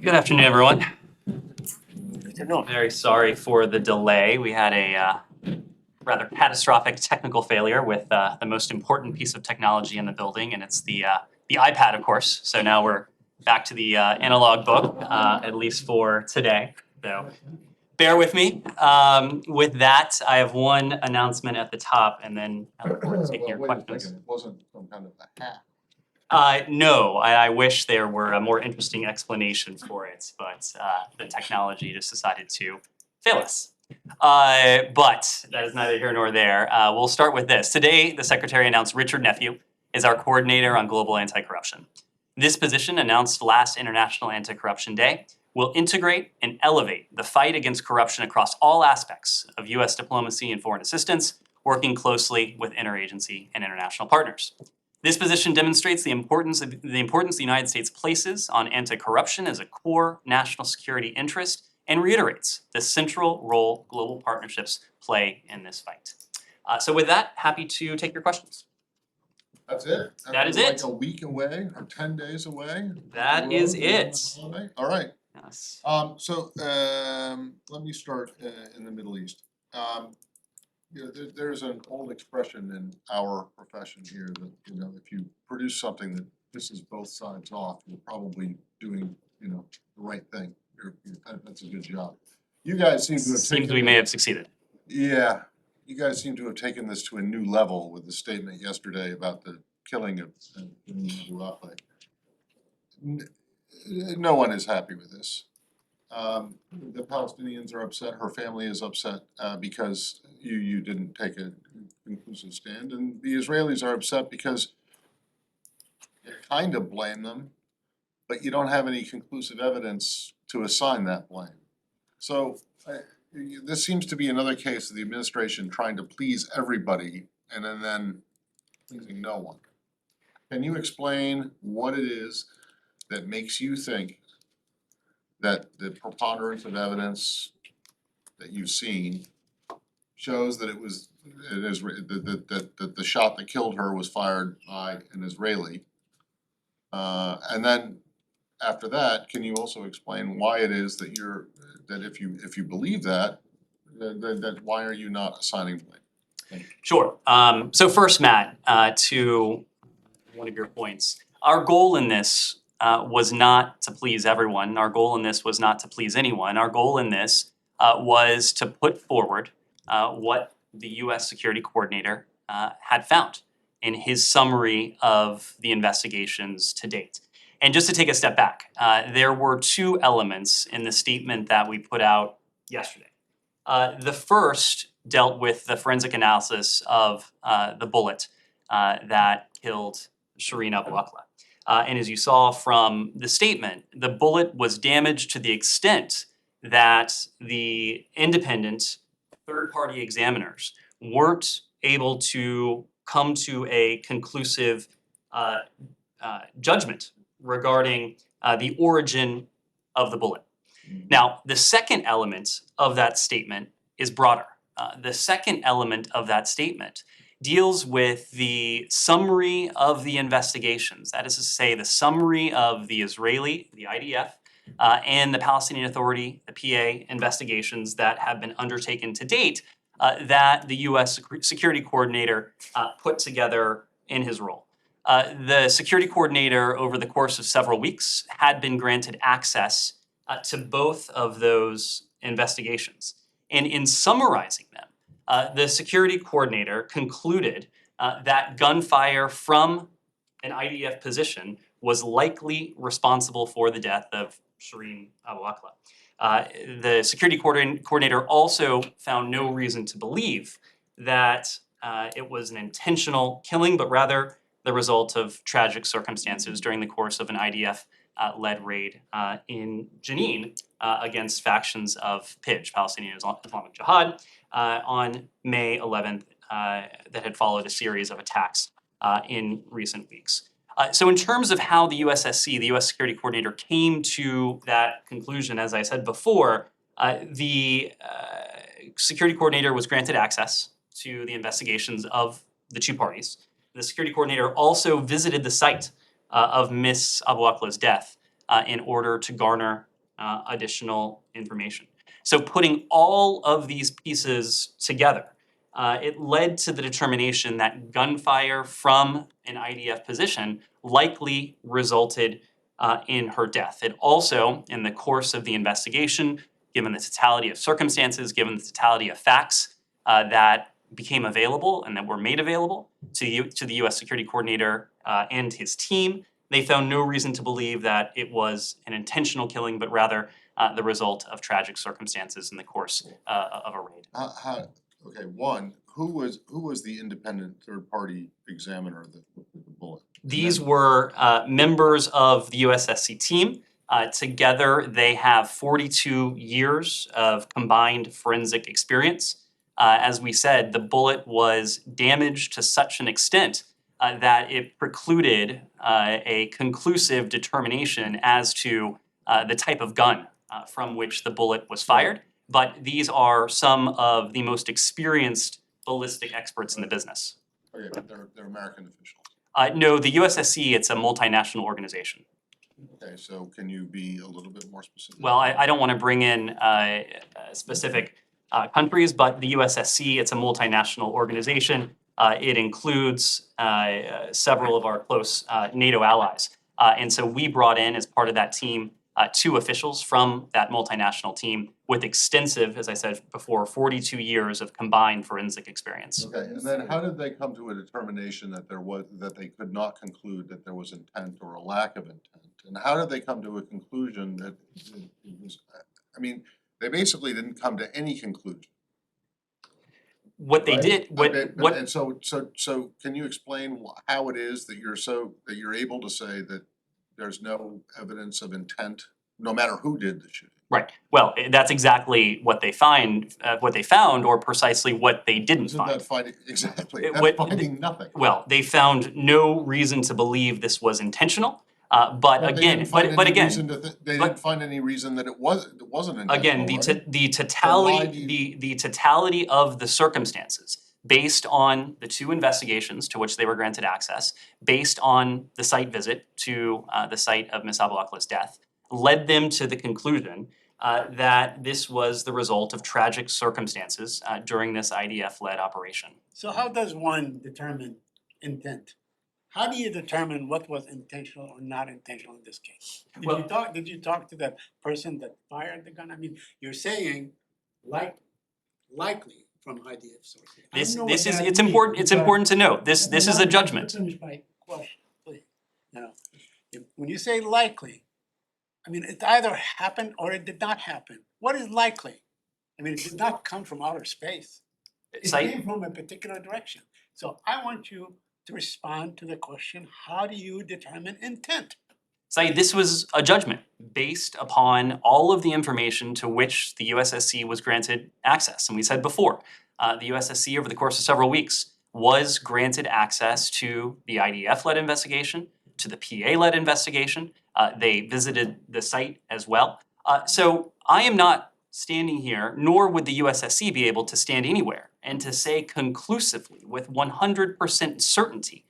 Good afternoon, everyone. afternoon. Very sorry for the delay. We had a rather catastrophic technical failure with the most important piece of technology in the building, and it's the iPad, of course. So now we're back to the analog book, at least for today. So bear with me. With that, I have one announcement at the top, and then I look forward to taking your Wait a questions. second, it wasn't some kind of a hack. No, I wish there were a more interesting explanation for it, but the technology just decided to fail us. But that is neither here nor there. We'll start with this. Today, the Secretary announced Richard Nephew is our coordinator on global anti-corruption. This position, announced last International Anti-Corruption Day, will integrate and elevate the fight against corruption across all aspects of U.S. diplomacy and foreign assistance, working closely with interagency and international partners. This position demonstrates the importance the United States places on anti-corruption as a core national security interest and reiterates the central role global partnerships play in this fight. So with that, happy to take your questions. That's it? That is Like it. a week away or 10 days away? That is Road, we're on it. a holiday? All right, Yes. let me start in the Middle East. There's an old expression in our profession here that, if you produce something that pisses both sides off, you're probably doing, the right thing. That's a good job. You guys seem to have Seems taken we may have succeeded. Yeah, you guys seem to have taken this to a new level with the statement yesterday about the killing of Abu Akleh. No one is happy with this. The Palestinians are upset, her family is upset because you didn't take a conclusive stand, and the Israelis are upset because you kind of blame them, but you don't have any conclusive evidence to assign that blame. So this seems to be another case of the administration trying to please everybody and then pleasing no one. Can you explain what it is that makes you think that the preponderance of evidence that you've seen shows that that the shot that killed her was fired by an Israeli? And then after that, can you also explain why it is that if you believe that why are you not assigning blame? Sure. So first, Matt, to one of your points, our goal in this was not to please everyone. Our goal in this was not to please anyone. Our goal in this was to put forward what the U.S. Security Coordinator had found in his summary of the investigations to date. And just to take a step back, there were two elements in the statement that we put out yesterday. The first dealt with the forensic analysis of the bullet that killed Shireen Abu Akleh. And as you saw from the statement, the bullet was damaged to the extent that the independent third-party examiners weren't able to come to a conclusive judgment regarding the origin of the bullet. Now, the second element of that statement is broader. The second element of that statement deals with the summary of the investigations. That is to say, the summary of the Israeli, the IDF, and the Palestinian Authority, the PA, investigations that have been undertaken to date that the U.S. Security Coordinator put together in his role. The Security Coordinator, over the course of several weeks, had been granted access to both of those investigations. And in summarizing them, the Security Coordinator concluded that gunfire from an IDF position was likely responsible for the death of Shireen Abu Akleh. The Security Coordinator also found no reason to believe that it was an intentional killing, but rather the result of tragic circumstances during the course of an IDF led raid in Jenin against factions of PIJ, Palestinian Islamic Jihad, on May 11th that had followed a series of attacks in recent weeks. So in terms of how the USSC, the U.S. Security Coordinator, came to that conclusion, as I said before, the Security Coordinator was granted access to the investigations of the two parties. The Security Coordinator also visited the site of Miss Abu Akleh's death in order to garner additional information. So putting all of these pieces together, it led to the determination that gunfire from an IDF position likely resulted in her death. It also, in the course of the investigation, given the totality of circumstances, given the totality of facts that became available and that were made available to the U.S. Security Coordinator and his team, they found no reason to believe that it was an intentional killing, but rather the result of tragic circumstances in the course of a raid. Okay, one, who was the independent third-party examiner of the bullet? These were members of the USSC team. Together, they have 42 years of combined forensic experience. As we said, the bullet was damaged to such an extent that it precluded a conclusive determination as to the type of gun from which the bullet was fired. But these are some of the most experienced ballistic experts in the business. Okay, but they're American officials. No, the USSC, it's a multinational organization. Okay, so can you be a little bit more specific? Well, I don't want to bring in specific countries, but the USSC, it's a multinational organization. It includes several of our close NATO allies. And so we brought in, as part of that team, 2 officials from that multinational team with extensive, as I said before, 42 years of combined forensic experience. Okay, and then how did they come to a determination that they could not conclude that there was intent or a lack of intent? And how did they come to a conclusion that it was, I mean, they basically didn't come to any conclusion. What they Right? did, what And so can you explain how it is that you're able to say that there's no evidence of intent, no matter who did the shooting? Right. Well, that's exactly what they found, or precisely what they didn't Isn't find. that finding, exactly, It- that's what- finding nothing. Well, they found no reason to believe this was intentional. But They again, didn't find but any again, reason they didn't find any reason that it wasn't intentional, again, right? the So why do totality, the totality of the circumstances, based on the 2 investigations to which they were granted access, based on the site visit to the site of Ms. Abu Akla's death, led them to the conclusion that this was the result of tragic circumstances during this IDF-led operation. So how does one determine intent? How do you determine what was intentional or not intentional in this case? Well- Did you talk to the person that fired the gun? I mean, you're saying likely from IDF sources. I This don't know this what is that it's means, important it's but- important to note. This is a Let me judgment. Finish my question, please. When you say likely, I mean, it either happened or it did not happen. What is likely? I mean, it did not come from outer space. It Site- came from a particular direction. So I want you to respond to the question, how do you determine intent? Saeed, this was a judgment based upon all of the information to which the USSC was granted access. And we said before, the USSC over the course of several weeks was granted access to the IDF-led investigation, to the PA-led investigation. They visited the site as well. So I am not standing here, nor would the USSC be able to stand anywhere and to say conclusively with 100% certainty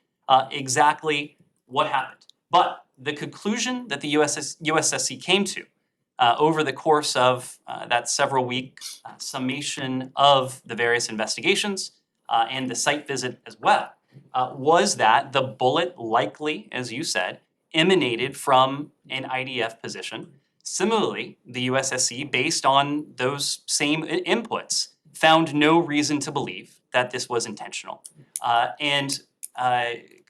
exactly what happened. But the conclusion that the USSC came to over the course of that several week summation of the various investigations and the site visit as well was that the bullet likely, as you said, emanated from an IDF position. Similarly, the USSC, based on those same inputs, found no reason to believe that this was intentional and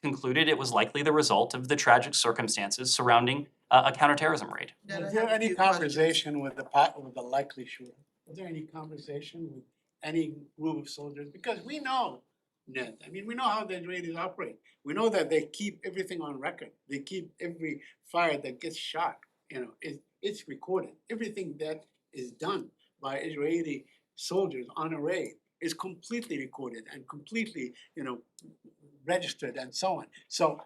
concluded it was likely the result of the tragic circumstances surrounding a counterterrorism raid. Ned, I Was have there a any few questions. conversation with the likely shooter? Was there any conversation with any group of soldiers? Because we know, Ned, I mean, we know how the Israelis operate. We know that they keep everything on record. They keep every fire that gets shot, it's recorded. Everything that is done by Israeli soldiers on a raid is completely recorded and completely, registered and so on. So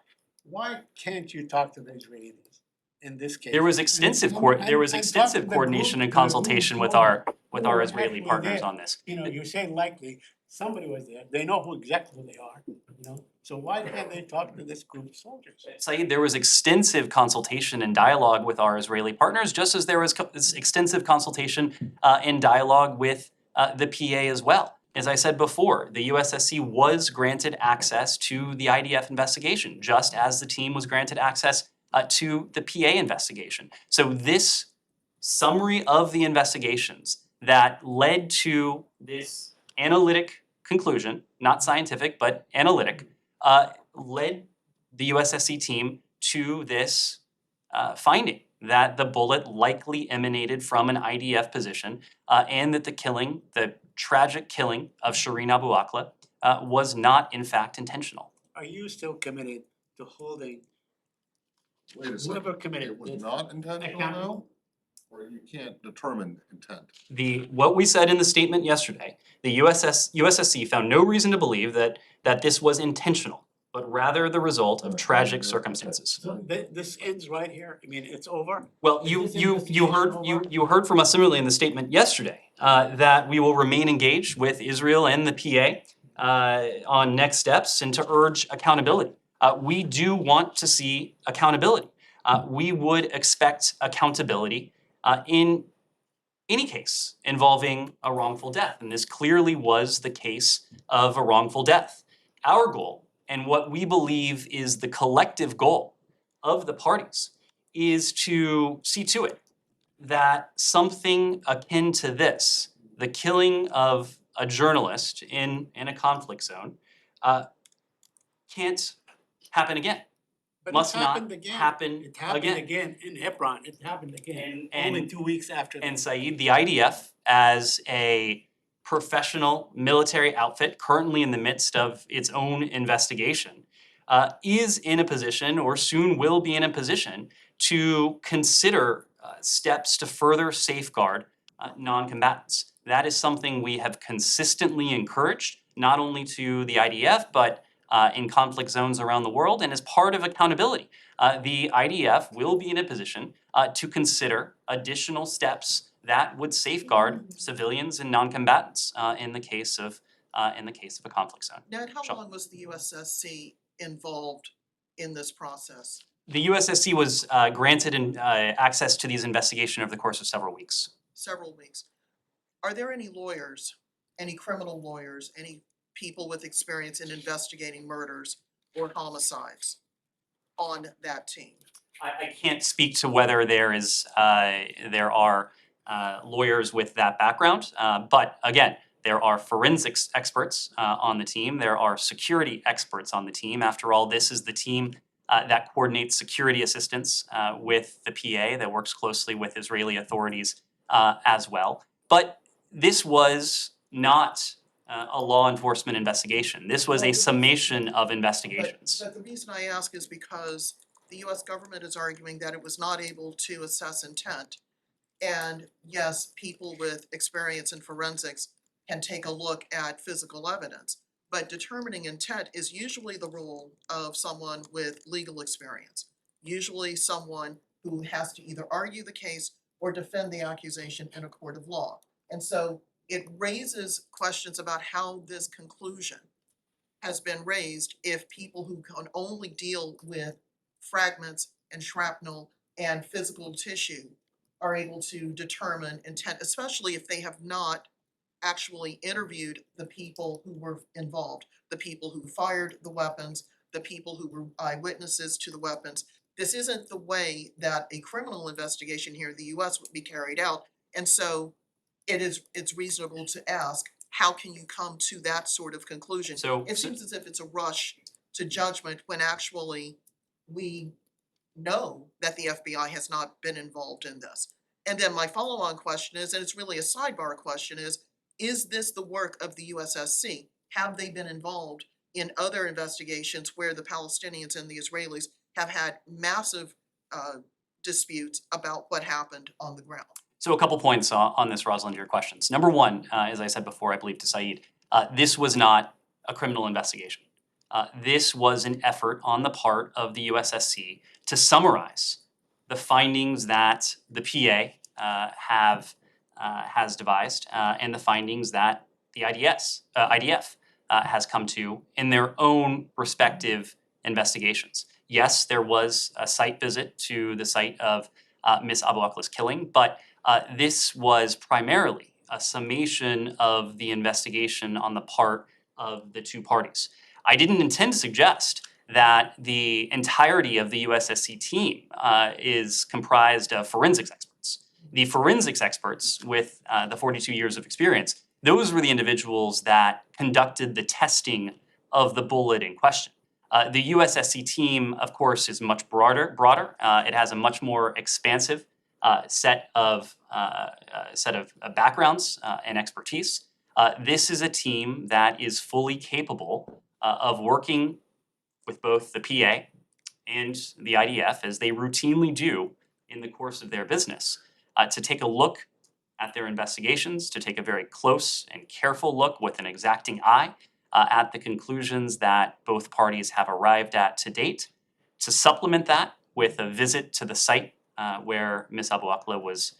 why can't you talk to the Israelis in this case? There was extensive And talk to extensive the coordination group- and the group consultation with soldiers who are Israeli actually partners there. on this. You're saying likely, somebody was there, they know exactly who they are, you know? So why can't they talk to this group of soldiers? Saeed, there was extensive consultation and dialogue with our Israeli partners, just as there was extensive consultation and dialogue with the PA as well. As I said before, the USSC was granted access to the IDF investigation, just as the team was granted access to the PA investigation. So this summary of the investigations that led to this analytic conclusion, not scientific, but analytic, led the USSC team to this finding that the bullet likely emanated from an IDF position and that the tragic killing of Shireen Abu Akleh was not in fact intentional. Are you still committed to holding Wait a second, whoever committed it was this not intentional now? accountable? Or you can't determine intent? What we said in the statement yesterday, the USSC found no reason to believe that this was intentional, but rather the result of tragic circumstances. So this ends right here? I mean, it's over? Well, Is you this you you heard investigation over? you heard from us similarly in the statement yesterday that we will remain engaged with Israel and the PA on next steps and to urge accountability. We do want to see accountability. We would expect accountability in any case involving a wrongful death, and this clearly was the case of a wrongful death. Our goal, and what we believe is the collective goal of the parties, is to see to it that something akin to this, the killing of a journalist in a conflict zone, can't happen again. But Must it not happened again. happen It happened again. again in Hebron. It happened again. And- Only 2 weeks after that. And Saeed, the IDF, as a professional military outfit currently in the midst of its own investigation, is in a position, or soon will be in a position, to consider steps to further safeguard non-combatants. That is something we have consistently encouraged, not only to the IDF, but in conflict zones around the world, and as part of accountability. The IDF will be in a position to consider additional steps that would safeguard civilians and non-combatants in the case of a conflict zone. Ned, how Sure. long was the USSC involved in this process? The USSC was granted access to these investigations over the course of several weeks. Several weeks. Are there any lawyers, any criminal lawyers, any people with experience in investigating murders or homicides on that team? I can't speak to whether there are lawyers with that background, but again, there are forensics experts on the team. There are security experts on the team. After all, this is the team that coordinates security assistance with the PA, that works closely with Israeli authorities as well. But this was not a law enforcement investigation. This was a summation of investigations. But the reason I ask is because the US government is arguing that it was not able to assess intent. And yes, people with experience in forensics can take a look at physical evidence, but determining intent is usually the role of someone with legal experience. Usually someone who has to either argue the case or defend the accusation in a court of law. And so it raises questions about how this conclusion has been raised if people who can only deal with fragments and shrapnel and physical tissue are able to determine intent, especially if they have not actually interviewed the people who were involved, the people who fired the weapons, the people who were eyewitnesses to the weapons. This isn't the way that a criminal investigation here in the US would be carried out. And so it's reasonable to ask, how can you come to that sort of conclusion? So It seems as if it's a rush to judgment when actually we know that the FBI has not been involved in this. And then my follow-on question is, and it's really a sidebar question, is this the work of the USSC? Have they been involved in other investigations where the Palestinians and the Israelis have had massive disputes about what happened on the ground? So a couple points on this, Rosalind, to your questions. Number one, as I said before, I believe to Saeed, this was not a criminal investigation. This was an effort on the part of the USSC to summarize the findings that the PA has devised and the findings that the IDF has come to in their own respective investigations. Yes, there was a site visit to the site of Miss Abu Akla's killing, but this was primarily a summation of the investigation on the part of the two parties. I didn't intend to suggest that the entirety of the USSC team is comprised of forensics experts. The forensics experts with the 42 years of experience, those were the individuals that conducted the testing of the bullet in question. The USSC team, of course, is much broader. It has a much more expansive set of backgrounds and expertise. This is a team that is fully capable of working with both the PA and the IDF, as they routinely do in the course of their business, to take a look at their investigations, to take a very close and careful look with an exacting eye at the conclusions that both parties have arrived at to date, to supplement that with a visit to the site where Miss Abu Akla was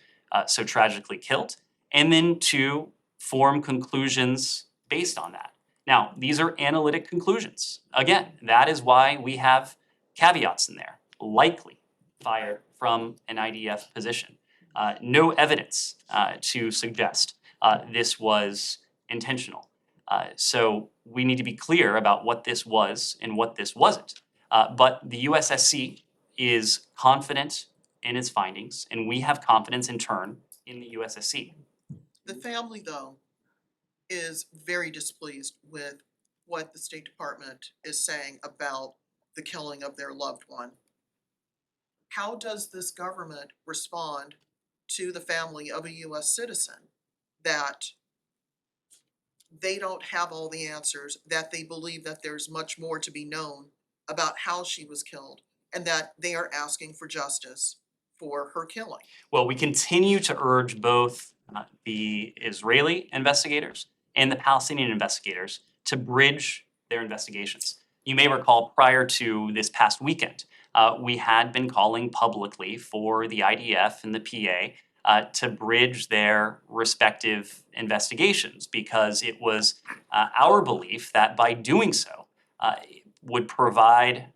so tragically killed, and then to form conclusions based on that. Now, these are analytic conclusions. Again, that is why we have caveats in there. Likely fired from an IDF position. No evidence to suggest this was intentional. So we need to be clear about what this was and what this wasn't. But the USSC is confident in its findings, and we have confidence in turn in the USSC. The family, though, is very displeased with what the State Department is saying about the killing of their loved one. How does this government respond to the family of a US citizen that they don't have all the answers, that they believe that there's much more to be known about how she was killed, and that they are asking for justice for her killing? Well, we continue to urge both the Israeli investigators and the Palestinian investigators to bridge their investigations. You may recall prior to this past weekend, we had been calling publicly for the IDF and the PA to bridge their respective investigations, because it was our belief that by doing so would provide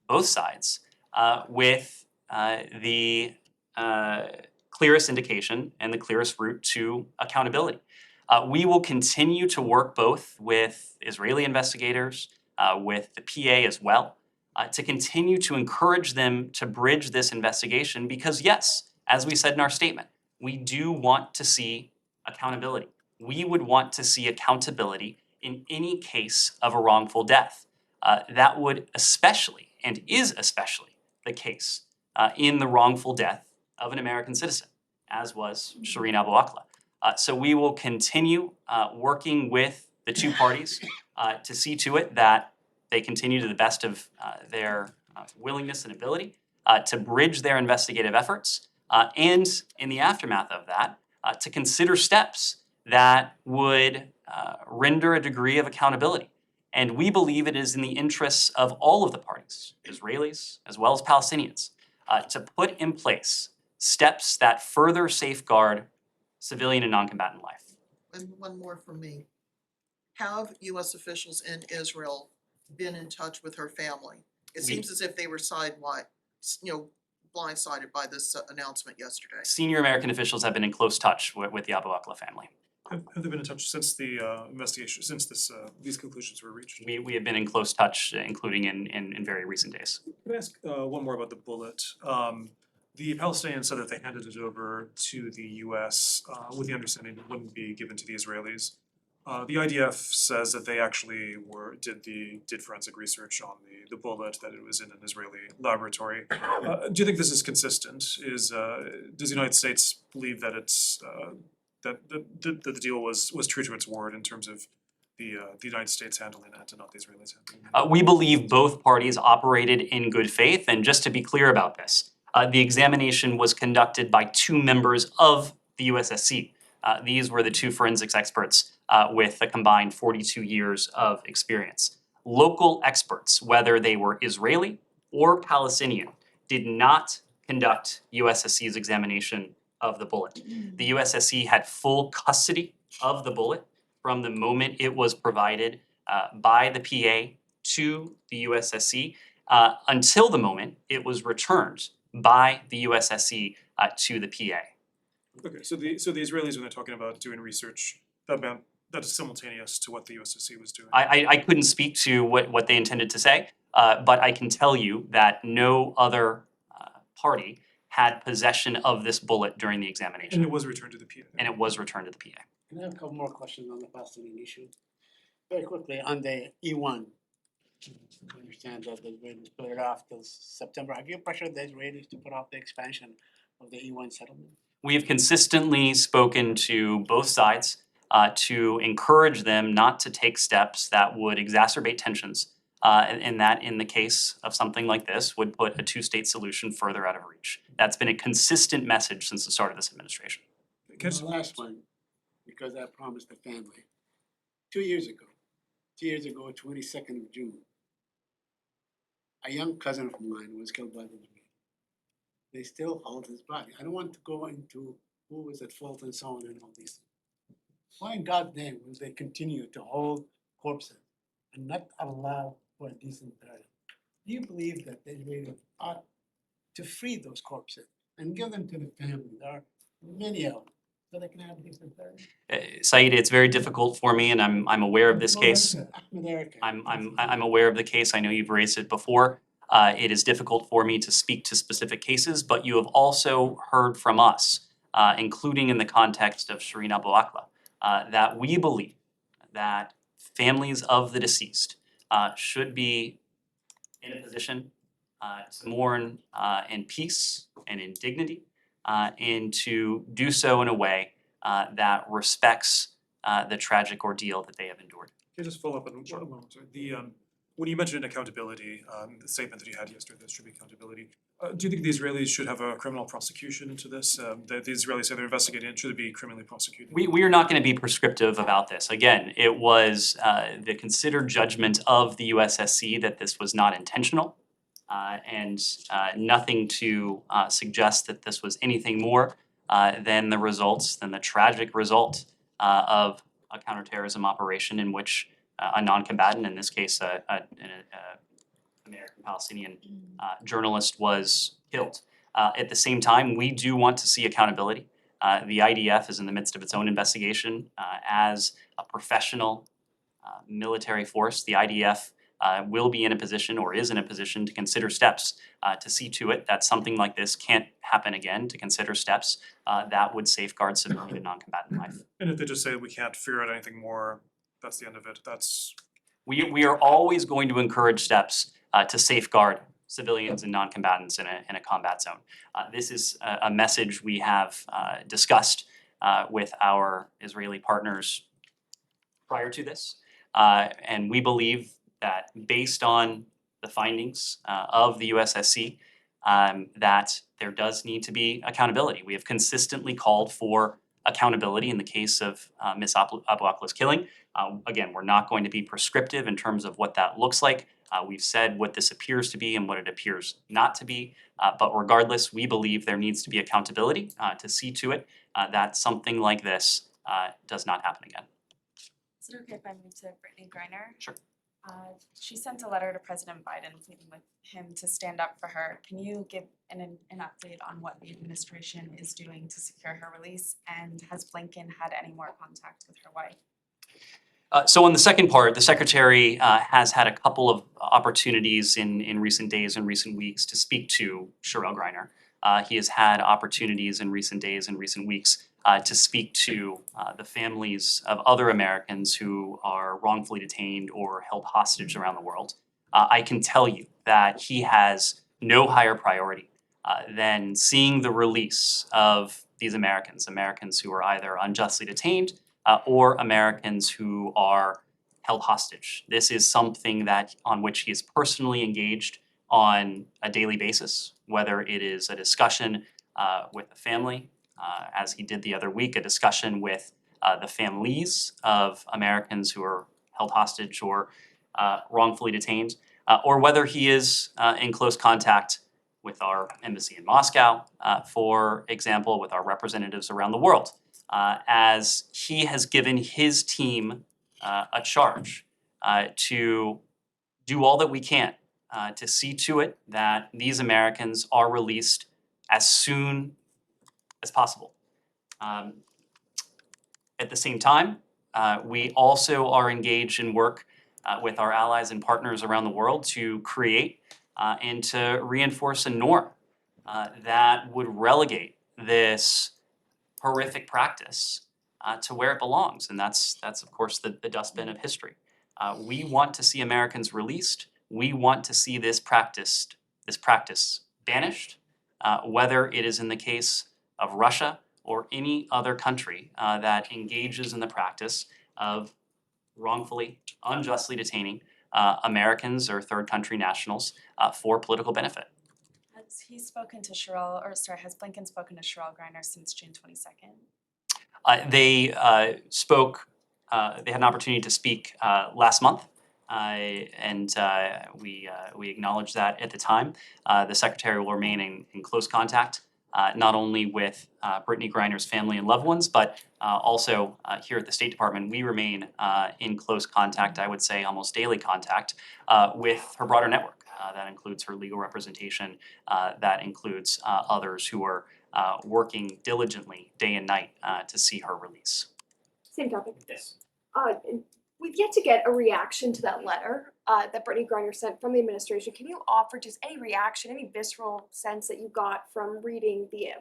both sides with the clearest indication and the clearest route to accountability. We will continue to work both with Israeli investigators, with the PA as well, to continue to encourage them to bridge this investigation, because yes, as we said in our statement, we do want to see accountability. We would want to see accountability in any case of a wrongful death. That would especially, and is especially, the case in the wrongful death of an American citizen, as was Shireen Abu Akleh. So we will continue working with the two parties to see to it that they continue to the best of their willingness and ability to bridge their investigative efforts, and in the aftermath of that, to consider steps that would render a degree of accountability. And we believe it is in the interests of all of the parties, Israelis as well as Palestinians, to put in place steps that further safeguard civilian and non-combatant life. And one more from me. Have US officials in Israel been in touch with her family? It seems as if they were blindsided by this announcement yesterday. Senior American officials have been in close touch with the Abu Akleh family. Have they been in touch since the investigation, since these conclusions were reached? We have been in close touch, including in very recent days. Can I ask one more about the bullet? The Palestinians said that they handed it over to the US with the understanding it wouldn't be given to the Israelis. The IDF says that they actually did forensic research on the bullet, that it was in an Israeli laboratory. Do you think this is consistent? Does the United States believe that it's that the deal was true to its word in terms of the United States handling it and not the Israelis handling it? We believe both parties operated in good faith, and just to be clear about this, the examination was conducted by two members of the USSC. These were the two forensics experts with a combined 42 years of experience. Local experts, whether they were Israeli or Palestinian, did not conduct USSC's examination of the bullet. The USSC had full custody of the bullet from the moment it was provided by the PA to the USSC until the moment it was returned by the USSC to the PA. Okay, so the Israelis, when they're talking about doing research, that is simultaneous to what the USSC was doing. I couldn't speak to what they intended to say, but I can tell you that no other party had possession of this bullet during the And examination, it was returned to the PA. and it was returned to the PA. Can I have a couple more questions on the Palestinian issue? Very quickly, on the E1. I understand that the Israelis put it off till September. Have you pressured the Israelis to put off the expansion of the E1 settlement? We have consistently spoken to both sides to encourage them not to take steps that would exacerbate tensions, and that in the case of something like this would put a two-state solution further out of reach. That's been a consistent message since the start of this administration. Can I just- The last one, because I promised the family. 2 years ago, 22nd of June, a young cousin of mine was killed by the Israelis. They still hold his body. I don't want to go into who was at fault and so on and all these things. Why in God's name will they continue to hold corpses and not allow for a decent burial? Do you believe that the Israelis ought to free those corpses and give them to the family? There are many of them, so they can have decent burial. Saeed, it's very difficult for me, and I'm aware of this case. Ahmed Erica. I'm aware of the case. I know you've raised it before. It is difficult for me to speak to specific cases, but you have also heard from us, including in the context of Shireen Abu Akleh, that we believe that families of the deceased should be in a position to mourn in peace and in dignity, and to do so in a way that respects the tragic ordeal that they have endured. Can I just follow up on one moment, sorry? When you mentioned accountability, the statement that you had yesterday, there should be accountability. Do you think the Israelis should have a criminal prosecution into this? The Israelis say they're investigating it, should it be criminally prosecuted? We are not going to be prescriptive about this. Again, it was the considered judgment of the USSC that this was not intentional, and nothing to suggest that this was anything more than the tragic result of a counterterrorism operation in which a non-combatant, in this case, an American-Palestinian journalist, was killed. At the same time, we do want to see accountability. The IDF is in the midst of its own investigation. As a professional military force, the IDF will be in a position, or is in a position, to consider steps to see to it that something like this can't happen again, to consider steps that would safeguard civilian and non-combatant life. And if they just say we can't figure out anything more, that's the end of it, We are always going to encourage steps to safeguard civilians and non-combatants in a combat zone. This is a message we have discussed with our Israeli partners prior to this. And we believe that based on the findings of the USSC, that there does need to be accountability. We have consistently called for accountability in the case of Ms. Abu Akleh's killing. Again, we're not going to be prescriptive in terms of what that looks like. We've said what this appears to be and what it appears not to be. But regardless, we believe there needs to be accountability to see to it that something like this does not happen again. Is it okay if I move to Brittany Griner? Sure. She sent a letter to President Biden pleading with him to stand up for her. Can you give an update on what the administration is doing to secure her release? And has Blinken had any more contact with her wife? So on the second part, the Secretary has had a couple of opportunities in recent days and recent weeks to speak to Cherelle Griner. He has had opportunities in recent days and recent weeks to speak to the families of other Americans who are wrongfully detained or held hostage around the world. I can tell you that he has no higher priority than seeing the release of these Americans who are either unjustly detained or Americans who are held hostage. This is something on which he is personally engaged on a daily basis, whether it is a discussion with the family, as he did the other week, a discussion with the families of Americans who are held hostage or wrongfully detained, or whether he is in close contact with our embassy in Moscow, for example, with our representatives around the world, as he has given his team a charge to do all that we can to see to it that these Americans are released as soon as possible. At the same time, we also are engaged in work with our allies and partners around the world to create and to reinforce a norm that would relegate this horrific practice to where it belongs, and that's of course the dustbin of history. We want to see Americans released. We want to see this practice banished, whether it is in the case of Russia or any other country that engages in the practice of wrongfully, unjustly detaining Americans or third country nationals for political benefit. Has Blinken spoken to Sherrell Griner since June 22nd? They spoke, they had an opportunity to speak last month. And we acknowledged that at the time. The secretary will remain in close contact, not only with Brittany Griner's family and loved ones, but also here at the State Department, we remain in close contact, I would say almost daily contact, with her broader network. That includes her legal representation, that includes others who are working diligently day and night to see her release. Same topic. Yes. We've yet to get a reaction to that letter that Brittany Griner sent from the administration. Can you offer just any reaction, any visceral sense that you got from reading the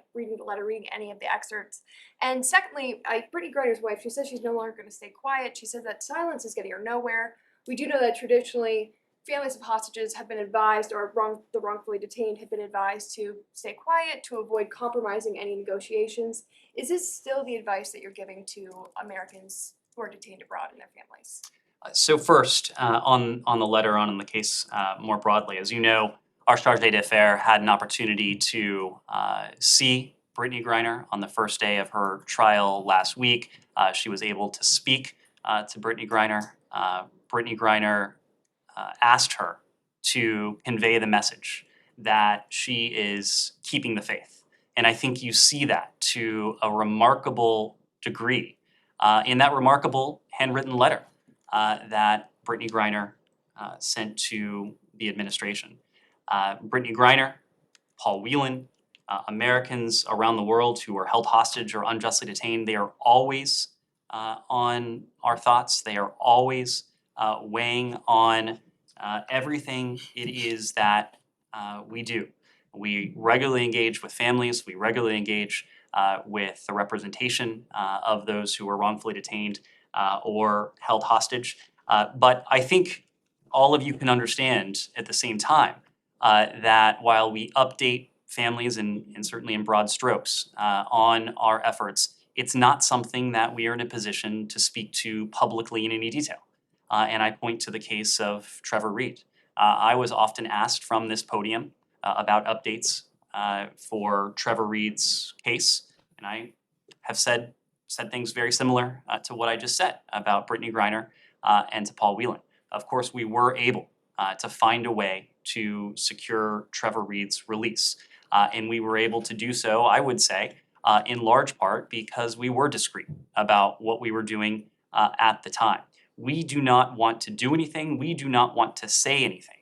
letter, reading any of the excerpts? And secondly, Brittany Griner's wife, she says she's no longer going to stay quiet. She says that silence is getting her nowhere. We do know that traditionally families of hostages have been advised, or the wrongfully detained have been advised to stay quiet to avoid compromising any negotiations. Is this still the advice that you're giving to Americans who are detained abroad and their families? So first, on the letter, on the case more broadly, as you know, our charge d'affaires had an opportunity to see Brittany Griner on the first day of her trial last week. She was able to speak to Brittany Griner. Brittany Griner asked her to convey the message that she is keeping the faith. And I think you see that to a remarkable degree in that remarkable handwritten letter that Brittany Griner sent to the administration. Brittany Griner, Paul Whelan, Americans around the world who are held hostage or unjustly detained, they are always on our thoughts. They are always weighing on everything it is that we do. We regularly engage with families. We regularly engage with the representation of those who are wrongfully detained or held hostage. But I think all of you can understand at the same time that while we update families and certainly in broad strokes on our efforts, it's not something that we are in a position to speak to publicly in any detail. And I point to the case of Trevor Reed. I was often asked from this podium about updates for Trevor Reed's case, and I have said things very similar to what I just said about Brittany Griner and to Paul Whelan. Of course, we were able to find a way to secure Trevor Reed's release, and we were able to do so, I would say, in large part because we were discreet about what we were doing at the time. We do not want to do anything, we do not want to say anything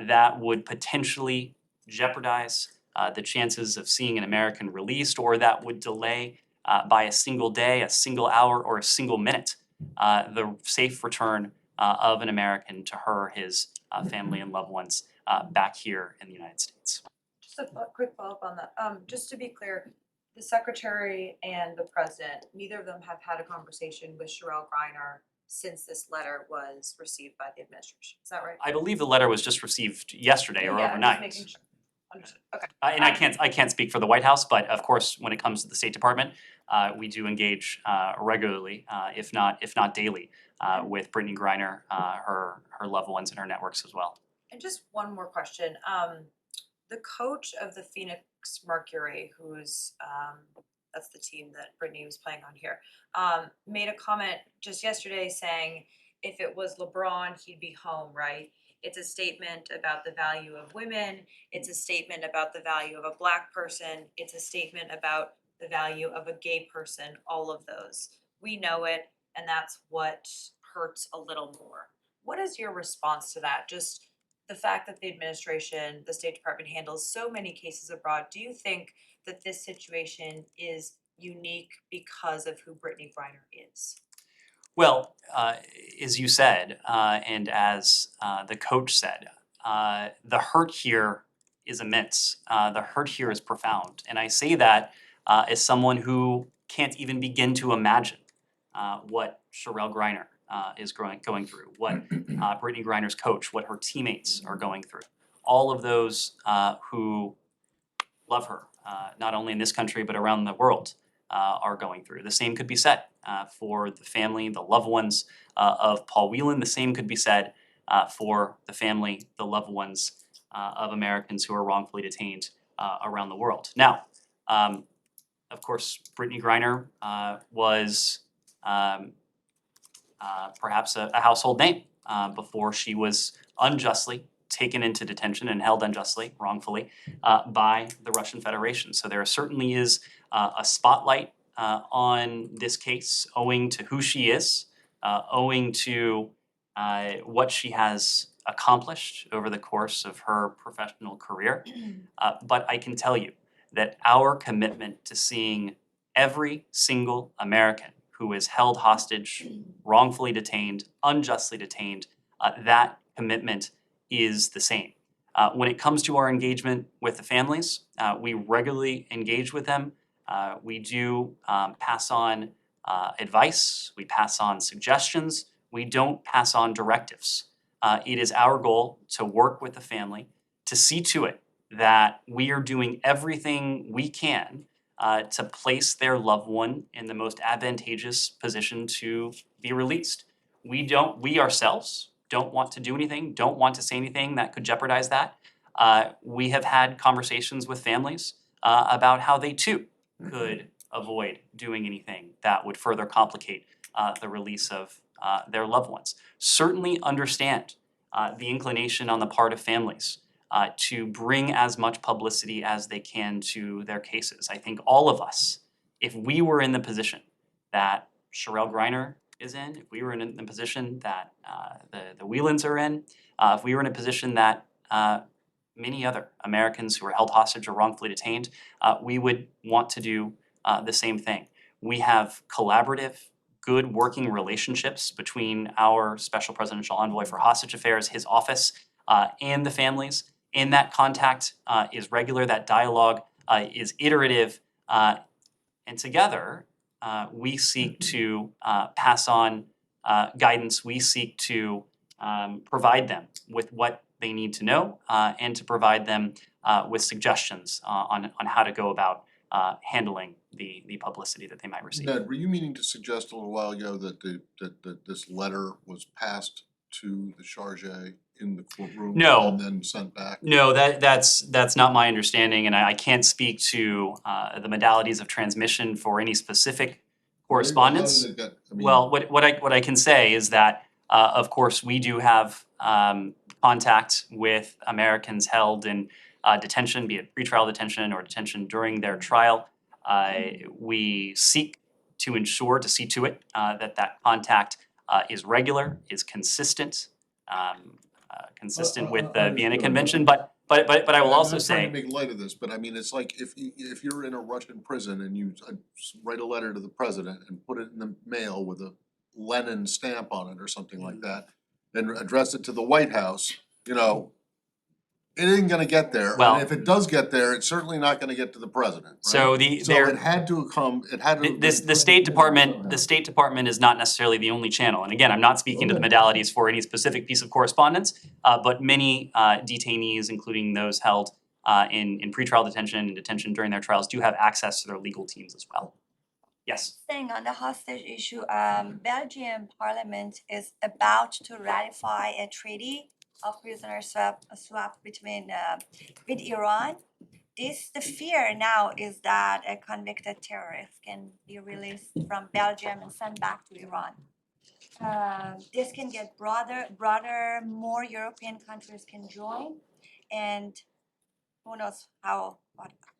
that would potentially jeopardize the chances of seeing an American released, or that would delay by a single day, a single hour, or a single minute the safe return of an American to her, his family and loved ones back here in the United States. Just a quick follow-up on that. Just to be clear, the secretary and the president, neither of them have had a conversation with Sherrell Griner since this letter was received by the administration. Is that right? I believe the letter was just received yesterday or Yeah, I'm overnight. just making sure. Understood. Okay. And I can't speak for the White House, but of course, when it comes to the State Department, we do engage regularly, if not daily, with Brittany Griner, her loved ones and her networks as well. And just one more question. The coach of the Phoenix Mercury, who's that's the team that Brittany was playing on here, made a comment just yesterday saying if it was LeBron, he'd be home, right? It's a statement about the value of women. It's a statement about the value of a Black person. It's a statement about the value of a gay person, all of those. We know it, and that's what hurts a little more. What is your response to that? Just the fact that the administration, the State Department handles so many cases abroad, do you think that this situation is unique because of who Brittany Griner is? Well, as you said, and as the coach said, the hurt here is immense. The hurt here is profound. And I say that as someone who can't even begin to imagine what Sherelle Griner is going through, what Brittany Griner's coach, what her teammates are going through. All of those who love her, not only in this country but around the world, are going through. The same could be said for the family, the loved ones of Paul Whelan. The same could be said for the family, the loved ones of Americans who are wrongfully detained around the world. Now, of course, Brittany Griner was perhaps a household name before she was unjustly taken into detention and held unjustly, wrongfully, by the Russian Federation. So there certainly is a spotlight on this case owing to who she is, owing to what she has accomplished over the course of her professional career. But I can tell you that our commitment to seeing every single American who is held hostage, wrongfully detained, unjustly detained, that commitment is the same. When it comes to our engagement with the families, we regularly engage with them. We do pass on advice, we pass on suggestions, we don't pass on directives. It is our goal to work with the family to see to it that we are doing everything we can to place their loved one in the most advantageous position to be released. We ourselves don't want to do anything, don't want to say anything that could jeopardize that. We have had conversations with families about how they too could avoid doing anything that would further complicate the release of their loved ones. Certainly understand the inclination on the part of families to bring as much publicity as they can to their cases. I think all of us, if we were in the position that Sherelle Griner is in, if we were in the position that the Whelans are in, if we were in a position that many other Americans who are held hostage or wrongfully detained, we would want to do the same thing. We have collaborative, good working relationships between our Special Presidential Envoy for Hostage Affairs, his office, and the families. And that contact is regular, that dialogue is iterative, and together we seek to pass on guidance, we seek to provide them with what they need to know and to provide them with suggestions on how to go about handling the publicity that they might receive. Ned, were you meaning to suggest a little while ago that that this letter was passed to the charge in the courtroom? No. And then sent back? No, that's not my understanding, and I can't speak to the modalities of transmission for any specific correspondence. How did it get- I mean, Well, what I can say is that of course we do have contact with Americans held in detention, be it pretrial detention or detention during their trial. We seek to ensure, to see to it that contact is regular, is consistent, consistent with the Vienna understood. Convention. But I will also I'm not say. trying to make light of this, but I mean, it's like if you're in a Russian prison and you write a letter to the president and put it in the mail with a Lenin stamp on it or something like that, and address it to the White House, you know, it isn't gonna get there. Well- And if it does get there, it's certainly not gonna get to the president, right? So So it had to come, it had to. The State Department is not necessarily the only channel, and again, I'm not speaking to the modalities for any specific piece of correspondence, but many detainees, including those held in pretrial detention and detention during their trials, do have access to their legal teams as well. Yes. Staying on the hostage issue, Belgian parliament is about to ratify a treaty of prisoner swap between with Iran. The fear now is that a convicted terrorist can be released from Belgium and sent back to Iran. This can get broader, more European countries can join, and who knows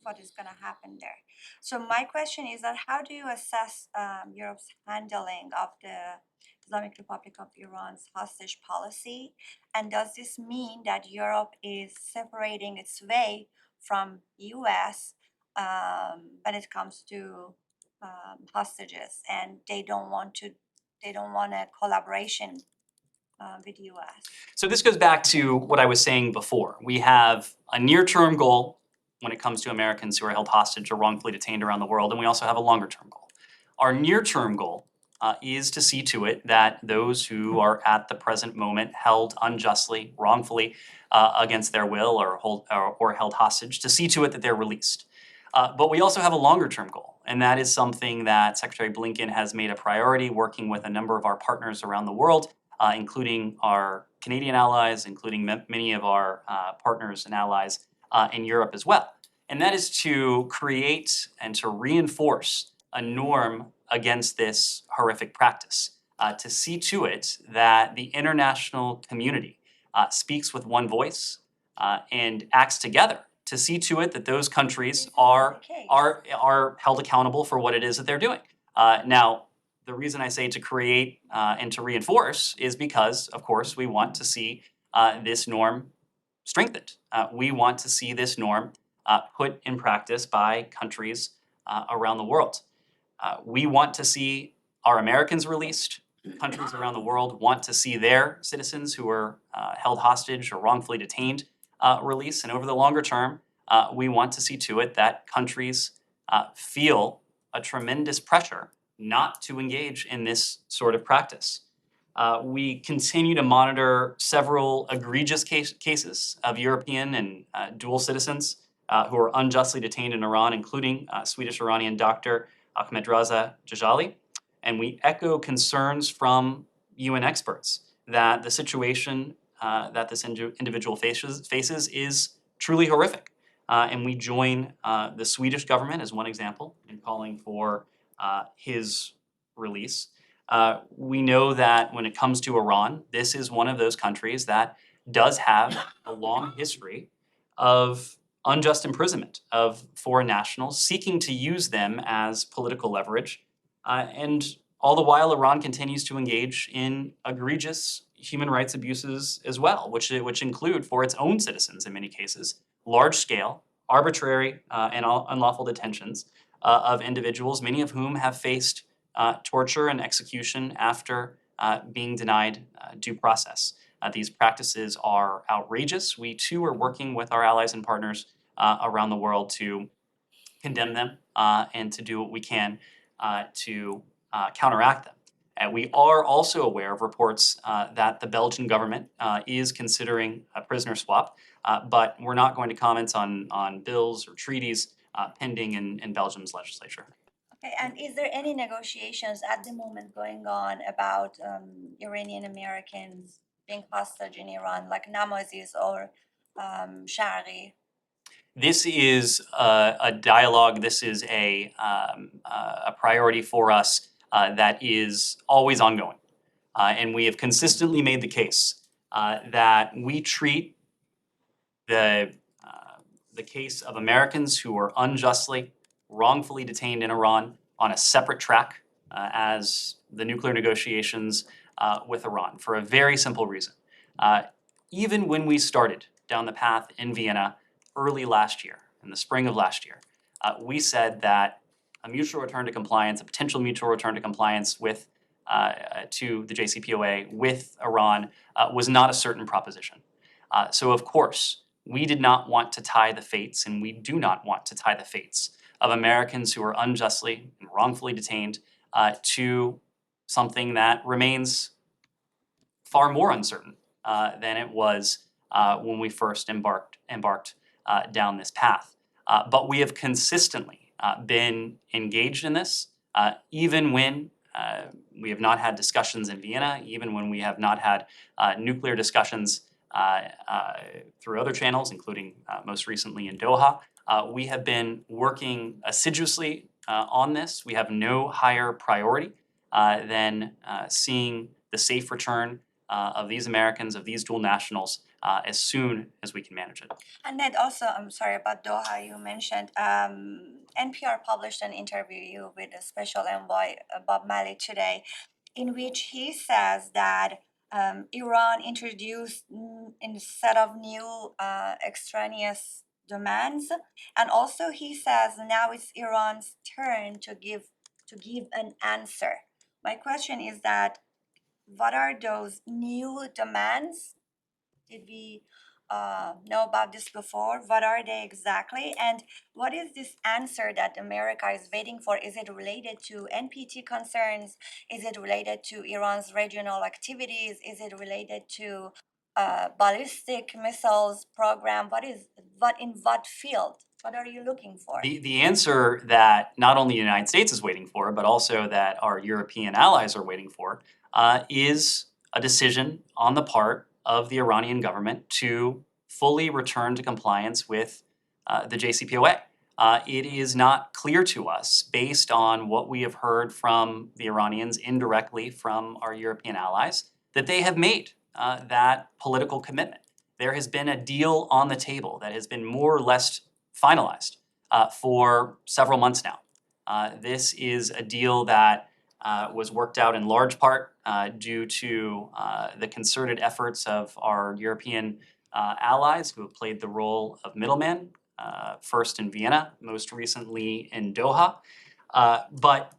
what is gonna happen there. So my question is that how do you assess Europe's handling of the Islamic Republic of Iran's hostage policy? And does this mean that Europe is separating its way from US when it comes to hostages, and they don't want a collaboration with US? So this goes back to what I was saying before. We have a near-term goal when it comes to Americans who are held hostage or wrongfully detained around the world, and we also have a longer-term goal. Our near-term goal is to see to it that those who are at the present moment held unjustly, wrongfully, against their will or held hostage, to see to it that they're released. But we also have a longer-term goal, and that is something that Secretary Blinken has made a priority, working with a number of our partners around the world, including our Canadian allies, including many of our partners and allies in Europe as well. And that is to create and to reinforce a norm against this horrific practice, to see to it that the international community speaks with one voice and acts together to see to it that those countries This is not the case. are held accountable for what it is that they're doing. Now, the reason I say to create and to reinforce is because, of course, we want to see this norm strengthened. We want to see this norm put in practice by countries around the world. We want to see our Americans released. Countries around the world want to see their citizens who are held hostage or wrongfully detained released. And over the longer term, we want to see to it that countries feel a tremendous pressure not to engage in this sort of practice. We continue to monitor several egregious cases of European and dual citizens who are unjustly detained in Iran, including Swedish-Iranian doctor Ahmadreza Djalali. And we echo concerns from UN experts that the situation that this individual faces is truly horrific. And we join the Swedish government as one example in calling for his release. We know that when it comes to Iran, this is one of those countries that does have a long history of unjust imprisonment of foreign nationals, seeking to use them as political leverage. And all the while, Iran continues to engage in egregious human rights abuses as well, which include, for its own citizens in many cases, large-scale, arbitrary, and unlawful detentions of individuals, many of whom have faced torture and execution after being denied due process. These practices are outrageous. We too are working with our allies and partners around the world to condemn them and to do what we can to counteract them. And we are also aware of reports that the Belgian government is considering a prisoner swap, but we're not going to comment on bills or treaties pending in Belgium's legislature. Okay, and is there any negotiations at the moment going on about Iranian Americans being hostage in Iran, like Namazis or Sharghi? This is a dialogue. This is a priority for us that is always ongoing, and we have consistently made the case that we treat the case of Americans who are unjustly, wrongfully detained in Iran on a separate track as the nuclear negotiations with Iran for a very simple reason. Even when we started down the path in Vienna early last year, in the spring of last year, we said that a mutual return to compliance, a potential mutual return to compliance with to the JCPOA with Iran was not a certain proposition. So of course, we did not want to tie the fates, and we do not want to tie the fates of Americans who are unjustly and wrongfully detained to something that remains far more uncertain than it was when we first embarked down this path. But we have consistently been engaged in this, even when we have not had discussions in Vienna, even when we have not had nuclear discussions through other channels, including most recently in Doha. We have been working assiduously on this. We have no higher priority than seeing the safe return of these Americans, of these dual nationals, as soon as we can manage it. And then also, I'm sorry about Doha, you mentioned NPR published an interview with a special envoy, Bob Malley, today. in which he says that Iran introduced instead of new extraneous demands, and also he says now it's Iran's turn to give an answer. My question is that what are those new demands? Did we know about this before? What are they exactly? And what is this answer that America is waiting for? Is it related to NPT concerns? Is it related to Iran's regional activities? Is it related to ballistic missiles program? In what field? What are you looking for? The answer that not only the United States is waiting for, but also that our European allies are waiting for, is a decision on the part of the Iranian government to fully return to compliance with the JCPOA. It is not clear to us, based on what we have heard from the Iranians indirectly from our European allies, that they have made that political commitment. There has been a deal on the table that has been more or less finalized for several months now. This is a deal that was worked out in large part due to the concerted efforts of our European allies who have played the role of middleman, first in Vienna, most recently in Doha. But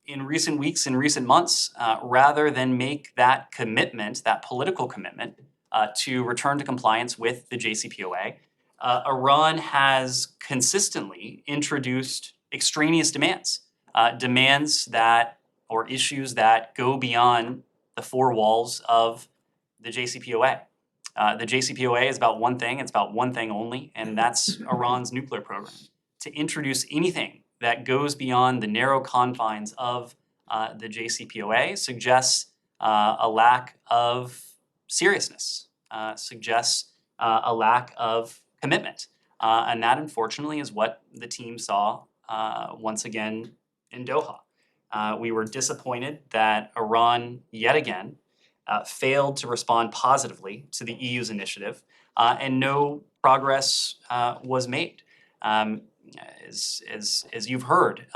in recent weeks, in recent months, rather than make that commitment, that political commitment, to return to compliance with the JCPOA, Iran has consistently introduced extraneous demands, demands that, or issues that go beyond the four walls of the JCPOA. The JCPOA is about one thing, it's about one thing only, and that's Iran's nuclear program. To introduce anything that goes beyond the narrow confines of the JCPOA suggests a lack of seriousness, suggests a lack of commitment. And that, unfortunately, is what the team saw once again in Doha. We were disappointed that Iran, yet again, failed to respond positively to the EU's initiative, and no progress was made. As you've heard,